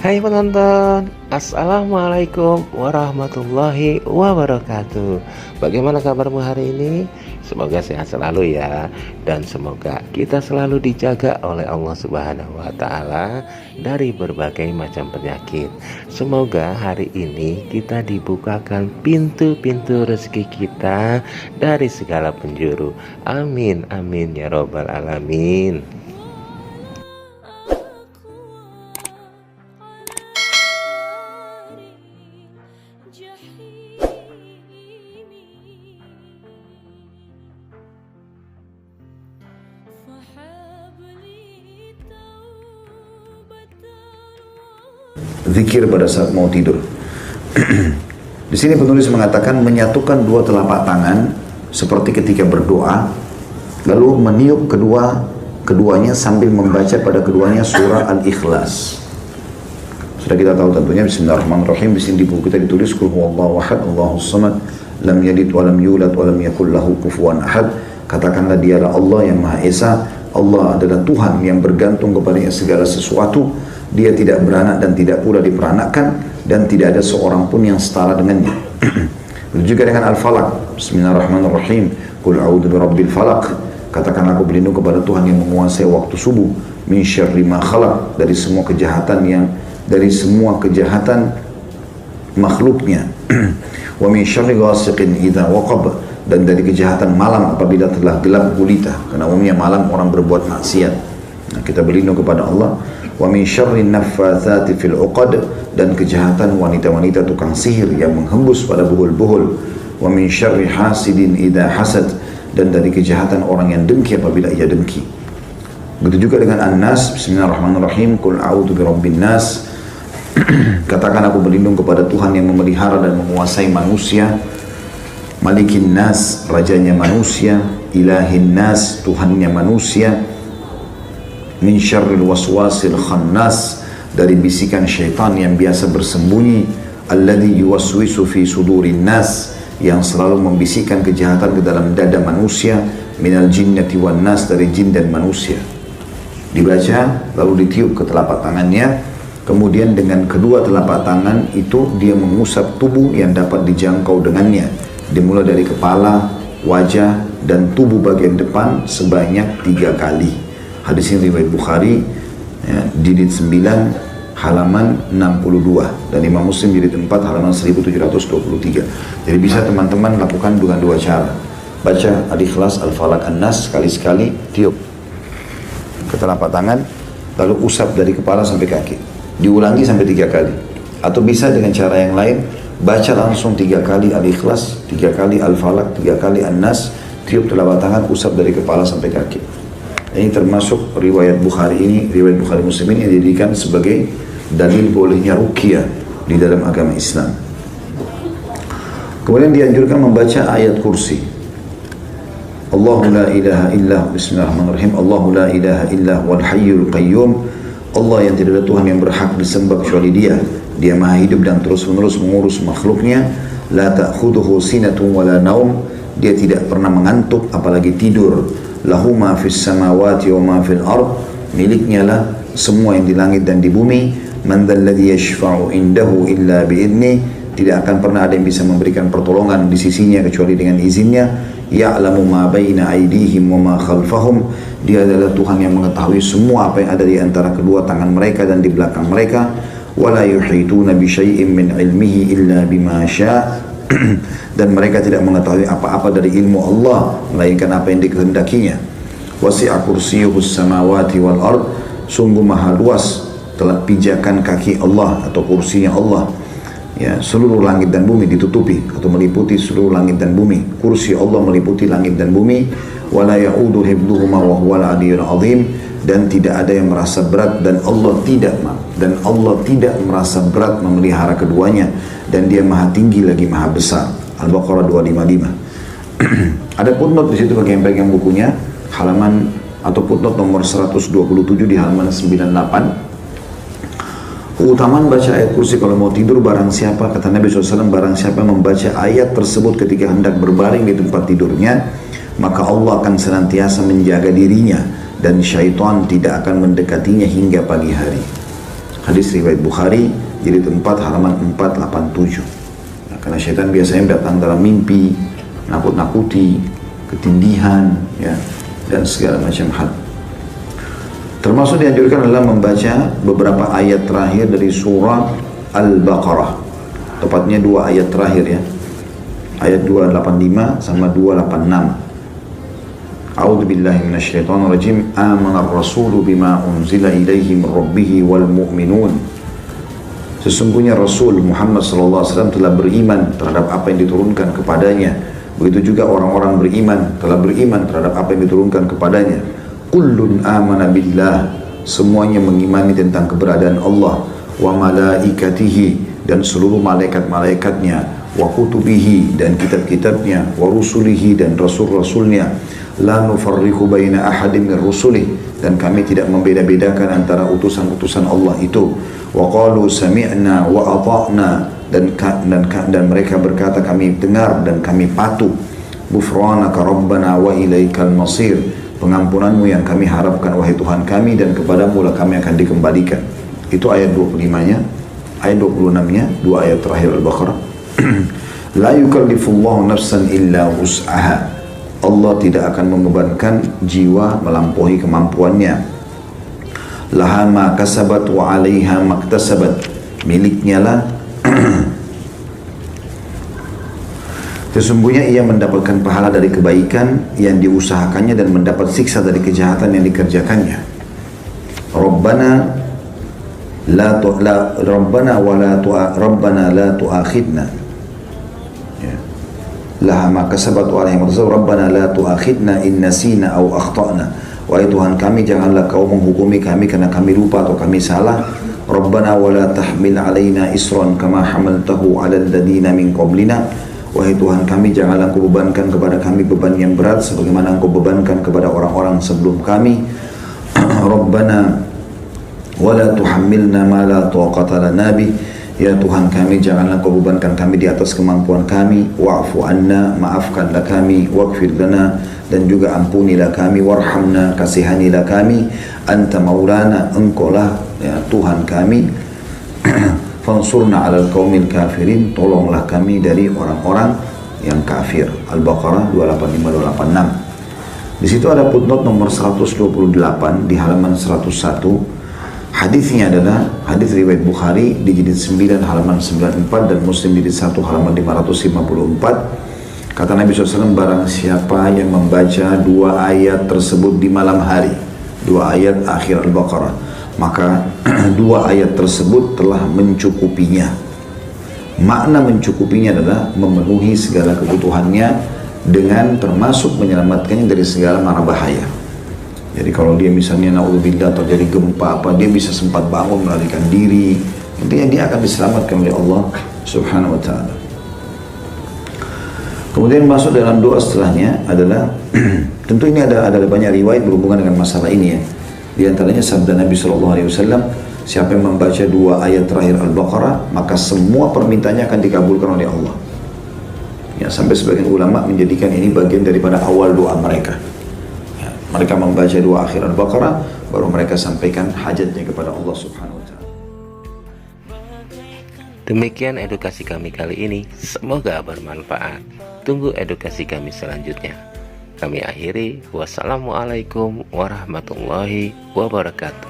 Hai penonton, Assalamualaikum warahmatullahi wabarakatuh. Bagaimana kabarmu hari ini? Semoga sehat selalu ya. Dan semoga kita selalu dijaga oleh Allah Subhanahu wa Ta'ala dari berbagai macam penyakit. Semoga hari ini kita dibukakan pintu-pintu rezeki kita dari segala penjuru. Amin, amin ya robbal alamin. Zikir pada saat mau tidur. Di sini penulis mengatakan menyatukan dua telapak tangan seperti ketika berdoa, lalu meniup keduanya sambil membaca pada keduanya surah Al-Ikhlas. Sudah kita tahu tentunya Bismillahirrahmanirrahim. Di sini di buku kita ditulis Qul huwallahu ahad, Allahus samad, lam yalid wa lam yulad wa lam yakul lahu kufuwan ahad. Katakanlah dialah Allah yang Maha Esa. Allah adalah Tuhan yang bergantung kepadanya segala sesuatu. Dia tidak beranak dan tidak pula diperanakkan, dan tidak ada seorang pun yang setara dengannya. Begitu juga dengan Al-Falaq. Bismillahirrahmanirrahim. Qul a'udzu birabbil falaq. Katakan aku berlindung kepada Tuhan yang menguasai waktu subuh. Min syarri ma khalaq, dari semua kejahatan makhluknya. Wa min syarri ghasiqin idza waqab, dan dari kejahatan malam apabila telah gelap gulita, karena umumnya malam orang berbuat maksiat. Nah, kita berlindung kepada Allah. Wa min syarri naffatsati fil 'uqad, dan kejahatan wanita-wanita tukang sihir yang menghembus pada buhul-buhul. Wa min syarri hasidin idza hasad, dan dari kejahatan orang yang dengki apabila ia dengki. Begitu juga dengan An-Nas. Bismillahirrahmanirrahim. Qul a'udzu birabbin nas. Katakan aku berlindung kepada Tuhan yang memelihara dan menguasai manusia. Malikin nas, rajanya manusia. Ilahin nas, Tuhannya manusia. Min syarril waswasil khannas, dari bisikan syaitan yang biasa bersembunyi. Alladhi yuwaswisu fi sudurin nas, yang selalu membisikkan kejahatan ke dalam dada manusia. Minal jinnati wan nas, dari jin dan manusia. Dibaca lalu ditiup ke telapak tangannya, kemudian dengan kedua telapak tangan itu dia mengusap tubuh yang dapat dijangkau dengannya, dimulai dari kepala, wajah, dan tubuh bagian depan sebanyak 3 kali. Hadis ini riwayat Bukhari, ya, jilid 9 halaman 62, dan Imam Muslim jilid 4 halaman 1723. Jadi bisa teman-teman lakukan dengan 2 cara. Baca Al-Ikhlas, Al-Falaq, An-Nas sekali-sekali, tiup ke telapak tangan, lalu usap dari kepala sampai kaki. Diulangi sampai 3 kali. Atau bisa dengan cara yang lain, baca langsung 3 kali Al-Ikhlas, 3 kali Al-Falaq, 3 kali An-Nas, tiup telapak tangan, usap dari kepala sampai kaki. Ini termasuk riwayat Bukhari ini, riwayat Bukhari Muslim ini yang dijadikan sebagai dalil bolehnya ruqyah di dalam agama Islam. Kemudian dianjurkan membaca ayat kursi. Allahu la ilaha illa, bismillahirrahmanirrahim. Allahu la ilaha illa wal hayyul qayyum. Allah yang tidak ada Tuhan yang berhak disembah kecuali Dia. Dia Maha hidup dan terus-menerus mengurus makhluknya. La ta'khudhuhu sinatun wala naum. Dia tidak pernah mengantuk apalagi tidur. Lahu ma fis samawati wa ma fil ard, miliknya lah semua yang di langit dan di bumi. Man dzalladzi yashfa'u indahu illa bi'idni, tidak akan pernah ada yang bisa memberikan pertolongan di sisinya kecuali dengan izinnya. Ya'lamu ma baina aydihim wa ma khalfahum, dia adalah Tuhan yang mengetahui semua apa yang ada di antara kedua tangan mereka dan di belakang mereka. Wala yuhituna bi syai'in min ilmihi illa bima syaa', dan mereka tidak mengetahui apa-apa dari ilmu Allah melainkan apa yang dikehendakinya. Wasi'a kursiyyuhus samawati wal ard, sungguh maha luas telah pijakan kaki Allah atau kursinya Allah, ya, seluruh langit dan bumi ditutupi atau meliputi seluruh langit dan bumi. Kursi Allah meliputi langit dan bumi. Wala ya'udu hibduhuma wa huwal aliyyul azim, dan tidak ada yang merasa berat dan Allah tidak merasa berat memelihara keduanya, dan Dia Maha tinggi lagi Maha besar. Al-Baqarah 255. Ada footnote di situ bagi yang pegang bukunya, halaman atau footnote nomor 127 di halaman 98. Keutamaan baca ayat kursi kalau mau tidur, barang siapa, kata Nabi SAW, barang siapa membaca ayat tersebut ketika hendak berbaring di tempat tidurnya, maka Allah akan senantiasa menjaga dirinya dan syaitan tidak akan mendekatinya hingga pagi hari. Hadis riwayat Bukhari, jilid 4 halaman 487. Nah, karena syaitan biasanya datang dalam mimpi, nakut-nakuti, ketindihan, ya, dan segala macam hal. Termasuk dianjurkan adalah membaca beberapa ayat terakhir dari surah Al-Baqarah. Tepatnya 2 ayat terakhir, ya. Ayat 285 sama 286. A'udzu billahi minasyaitonir rajim. Amanar rasulu bima unzila ilaihi min rabbih wal mu'minun. Sesungguhnya Rasul Muhammad SAW telah beriman terhadap apa yang diturunkan kepadanya. Begitu juga orang-orang beriman telah beriman terhadap apa yang diturunkan kepadanya. Kullun amana billah, semuanya mengimani tentang keberadaan Allah, wa malaikatihi, dan seluruh malaikat-malaikatnya, wa kutubihi, dan kitab-kitabnya, wa rusulihi, dan rasul-rasulnya, la nufarriqu baina ahadin min rusulih, dan kami tidak membeda-bedakan antara utusan-utusan Allah itu. Wa qalu sami'na wa ata'na, dan mereka berkata kami dengar dan kami patuh. Ghufranaka rabbana wa ilaikal masir, pengampunanmu yang kami harapkan wahai Tuhan kami, dan kepadamu lah kami akan dikembalikan. Itu ayat 25-nya. Ayat 26-nya, 2 ayat terakhir Al-Baqarah. La yukallifullahu nafsan illa wus'aha, Allah tidak akan membebankan jiwa melampaui kemampuannya. Laha ma kasabat wa 'alaiha maktasabat, miliknya lah sesungguhnya ia mendapatkan pahala dari kebaikan yang diusahakannya dan mendapat siksa dari kejahatan yang dikerjakannya. Rabbana la tu'akhidna, ya. Laha ma kasabat wa 'alaiha maktasabat, Rabbana la tu'akhidna in nasina aw akhtana, wahai Tuhan kami janganlah kau menghukumi kami karena kami lupa atau kami salah. Rabbana wa la tahmil 'alaina isran kama hamaltahu 'alal ladina min qablina, wahai Tuhan kami janganlah Engkau bebankan kepada kami beban yang berat sebagaimana Engkau bebankan kepada orang-orang sebelum kami. Rabbana wa la tuhammilna ma la taqata lana bih, ya Tuhan kami janganlah Engkau bebankan kami di atas kemampuan kami. Wa'fu anna, maafkanlah kami. Waghfir lana, dan juga ampunilah kami. Warhamna, kasihanilah kami. Anta maulana, Engkau lah, ya, Tuhan kami. Fansurna 'alal qaumil kafirin, tolonglah kami dari orang-orang yang kafir. Al-Baqarah 285-286. Di situ ada footnote nomor 128 di halaman 101. Hadisnya adalah hadis riwayat Bukhari di jilid 9 halaman 94 dan Muslim jilid 1 halaman 554. Kata Nabi SAW, barang siapa yang membaca 2 ayat tersebut di malam hari, 2 ayat akhir Al-Baqarah, maka 2 ayat tersebut telah mencukupinya. Makna mencukupinya adalah memenuhi segala kebutuhannya dengan termasuk menyelamatkannya dari segala mara bahaya. Jadi kalau dia misalnya na'udzubillah terjadi gempa apa, dia bisa sempat bangun melarikan diri, intinya dia akan diselamatkan oleh Allah Subhanahu wa ta'ala. Kemudian masuk dalam doa setelahnya adalah tentu ini ada banyak riwayat berhubungan dengan masalah ini, ya. Di antaranya sabda Nabi SAW, siapa yang membaca 2 ayat terakhir Al-Baqarah, maka semua permintaannya akan dikabulkan oleh Allah. Ya, sampai sebagian ulama menjadikan ini bagian daripada awal doa mereka. Ya, mereka membaca 2 akhir Al-Baqarah, baru mereka sampaikan hajatnya kepada Allah Subhanahu wa ta'ala. Demikian edukasi kami kali ini, semoga bermanfaat. Tunggu edukasi kami selanjutnya. Kami akhiri, wassalamualaikum warahmatullahi wabarakatuh.